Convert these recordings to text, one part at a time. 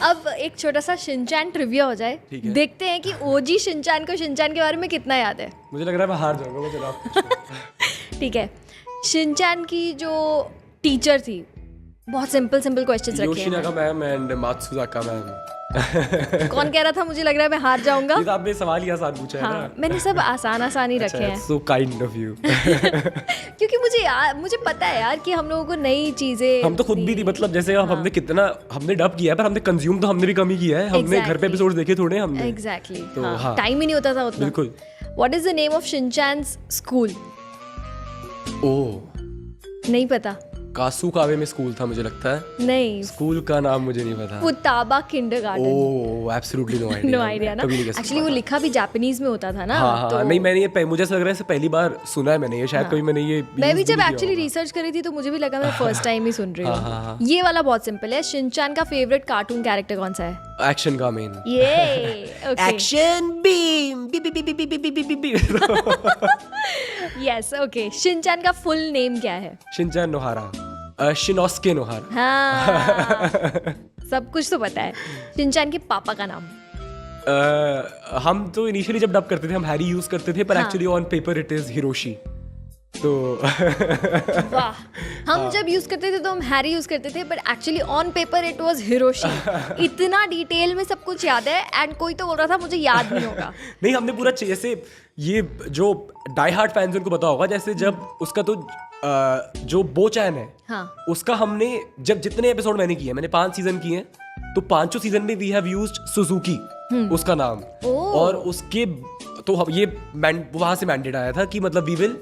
अब एक छोटा सा शिनचैन ट्रिविया हो जाए, देखते हैं कि ओजी शिनचैन को शिनचैन के बारे में कितना याद है। मुझे लग रहा है मैं हार जाऊंगा, मुझे आप ठीक है, शिनचैन की जो टीचर थी, बहुत सिंपल क्वेश्चंस रखे हैं। योशिनागा मैम एंड मात्सुजाका मैम। कौन कह रहा था मुझे लग रहा है मैं हार जाऊंगा? ये तो आपने सवाल ही आसान पूछा है ना। मैंने सब आसान ही रखे हैं। So kind of you. क्योंकि मुझे पता है यार कि हम लोगों को नई चीजें, हम तो खुद भी थी, मतलब जैसे हमने डब किया है, पर हमने कंज्यूम तो हमने भी कम ही किया है। हमने घर पे एपिसोड्स देखे थोड़े हमने। एग्जैक्टली, तो टाइम ही नहीं होता था उतना। बिल्कुल। What is the name of Shinchan's school? नहीं पता। कासुकावे में स्कूल था मुझे लगता है। नहीं, स्कूल का नाम मुझे नहीं पता। Futaba kindergarten. Oh, absolutely no idea. No idea ना। एक्चुअली वो लिखा भी जापानीज में होता था ना। तो नहीं, मैंने ये मुझे ऐसा लग रहा है पहली बार सुना है मैंने ये, शायद कभी मैंने ये मैं भी जब एक्चुअली रिसर्च कर रही थी तो मुझे भी लगा मैं फर्स्ट टाइम ही सुन रही हूँ। ये वाला बहुत सिंपल है। शिनचैन का फेवरेट कार्टून कैरेक्टर कौन सा है? Action Kamen. ये action beam yes, okay. Shinchan का फुल नेम क्या है? Shinchan Nohara, Shinnosuke Nohara. हाँ, सब कुछ तो पता है। शिनचैन के पापा का नाम? हम तो इनिशियली जब डब करते थे हम हैरी यूज करते थे, पर actually on paper it is Hiroshi. तो वाह, हम जब यूज करते थे तो हम हैरी यूज करते थे, but actually on paper it was Hiroshi. इतना डिटेल में सब कुछ याद है, एंड कोई तो बोल रहा था मुझे याद नहीं होगा। नहीं, हमने पूरा जैसे ये जो डाई हार्ड फैंस उनको पता होगा, जैसे जब उसका तो जो बोचैन है, हाँ, उसका हमने जब जितने एपिसोड मैंने किए, मैंने 5 सीजन किए हैं, तो 5 सीजन में वी हैव यूज्ड सुजुकी उसका नाम। और उसके तो हम ये वहां से मैंडेट आया था कि मतलब वी विल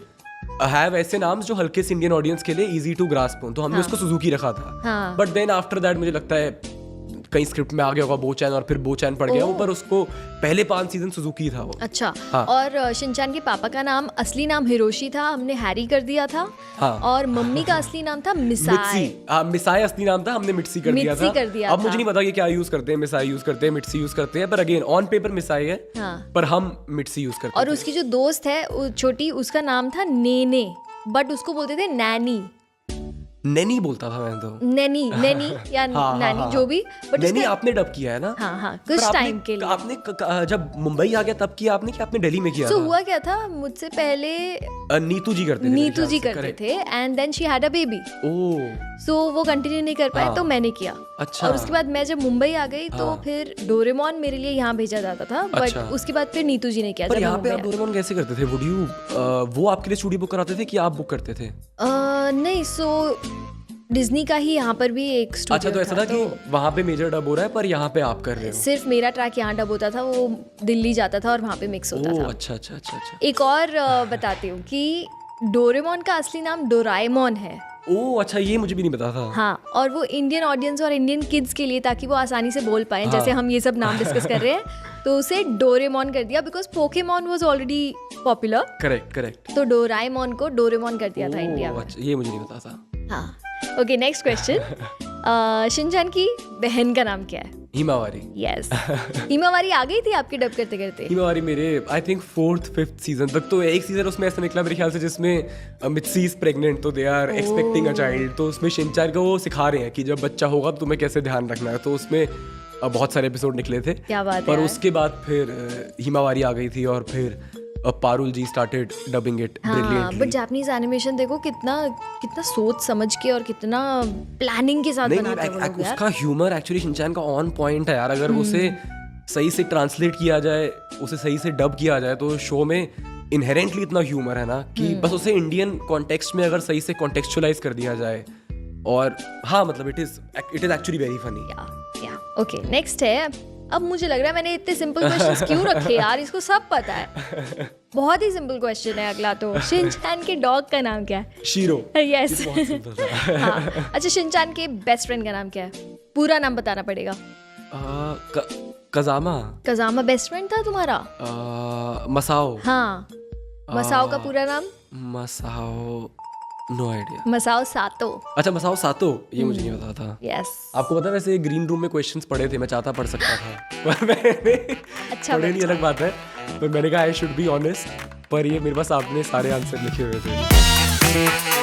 हैव ऐसे नाम जो हल्के से इंडियन ऑडियंस के लिए इजी टू ग्रास्प हो, तो हमने उसको सुजुकी रखा था। बट देन आफ्टर दैट मुझे लगता है कहीं स्क्रिप्ट में आ गया होगा बोचैन, और फिर बोचैन पड़ गया वो, पर उसको पहले 5 सीजन सुजुकी था वो। अच्छा। और शिनचैन के पापा का नाम, असली नाम हिरोशी था, हमने हैरी कर दिया था। और मम्मी का असली नाम था मिसाई। मिसाई असली नाम था, हमने मिट्सी कर दिया था। अब मुझे नहीं पता कि क्या यूज करते हैं, मिसाई यूज करते हैं, मिट्सी यूज करते हैं, पर अगेन ऑन पेपर मिसाई है, पर हम मिट्सी यूज करते हैं। और उसकी जो दोस्त है छोटी, उसका नाम था नेने, बट उसको बोलते थे नैनी। नैनी बोलता था मैं तो। नैनी या नैनी, जो भी। बट नैनी आपने डब किया है ना? हाँ, कुछ टाइम के लिए। आपने जब मुंबई आ गया तब किया आपने, कि आपने दिल्ली में किया? तो हुआ क्या था, मुझसे पहले नीतू जी करते थे, and then she had a baby. So वो कंटिन्यू नहीं कर पाए, तो मैंने किया। अच्छा। और उसके बाद मैं जब मुंबई आ गई तो फिर डोरेमोन मेरे लिए यहाँ भेजा जाता था, बट उसके बाद फिर नीतू जी ने किया। पर यहाँ पे आप डोरेमोन कैसे करते थे? वुड यू वो आपके लिए स्टूडियो बुक कराते थे कि आप बुक करते थे? नहीं, सो डिज्नी का ही यहाँ पर भी एक स्टूडियो। अच्छा, तो ऐसा था कि वहाँ पे मेजर डब हो रहा है पर यहाँ पे आप कर रहे हो? सिर्फ मेरा ट्रैक यहाँ डब होता था, वो दिल्ली जाता था और वहाँ पे मिक्स होता था। अच्छा। एक और बताती हूँ कि डोरेमोन का असली नाम डोराएमोन है। ओह अच्छा, ये मुझे भी नहीं पता था। हाँ, और वो इंडियन ऑडियंस और इंडियन किड्स के लिए, ताकि वो आसानी से बोल पाए, जैसे हम ये सब नाम डिस्कस कर रहे हैं, तो उसे डोरेमोन कर दिया, because Pokemon was already popular. Correct. तो डोराएमोन को डोरेमोन कर दिया था इंडिया में। अच्छा, ये मुझे नहीं पता था। हाँ, ओके, नेक्स्ट क्वेश्चन। शिनचैन की बहन का नाम क्या है? हिमावारी। यस। हिमावारी आ गई थी आपके डब करते करते? हिमावारी मेरे I think 4th 5th season तक, तो एक सीजन उसमें ऐसा निकला मेरे ख्याल से जिसमें मित्सी इज प्रेग्नेंट, तो they are expecting a child, तो उसमें शिनचैन को वो सिखा रहे हैं कि जब बच्चा होगा तो तुम्हें कैसे ध्यान रखना है, तो उसमें बहुत सारे एपिसोड निकले थे। क्या बात है। पर उसके बाद फिर हिमावारी आ गई थी, और फिर Parul ji started dubbing it brilliantly. But Japanese animation देखो कितना सोच समझ के और कितना प्लानिंग के साथ बनाते हैं वो लोग यार। उसका ह्यूमर एक्चुअली शिनचैन का ऑन पॉइंट है यार। अगर उसे सही से ट्रांसलेट किया जाए, उसे सही से डब किया जाए, तो शो में इनहेरेंटली इतना ह्यूमर है ना कि बस उसे इंडियन कॉन्टेक्स्ट में अगर सही से कॉन्टेक्चुअलाइज कर दिया जाए, और हाँ मतलब it is actually very funny. या ओके, नेक्स्ट है। अब मुझे लग रहा है मैंने इतने सिंपल क्वेश्चंस क्यों रखे यार, इसको सब पता है। बहुत ही सिंपल क्वेश्चन है अगला। तो शिनचैन के डॉग का नाम क्या है? शीरो। यस। हाँ, अच्छा, शिनचैन के बेस्ट फ्रेंड का नाम क्या है? पूरा नाम बताना पड़ेगा। कजामा बेस्ट फ्रेंड था तुम्हारा? मसाओ। हाँ, मसाओ का पूरा नाम? मसाओ, नो आइडिया। मसाओ सातो। अच्छा, मसाओ सातो, ये मुझे नहीं पता था। यस। आपको पता है वैसे ग्रीन रूम में क्वेश्चंस पढ़े थे, मैं चाहता पढ़ सकता था पर मैंने अच्छा पढ़े नहीं, अलग बात है, पर मैंने कहा आई शुड बी ऑनेस्ट, पर ये मेरे पास आपने सारे आंसर लिखे हुए थे।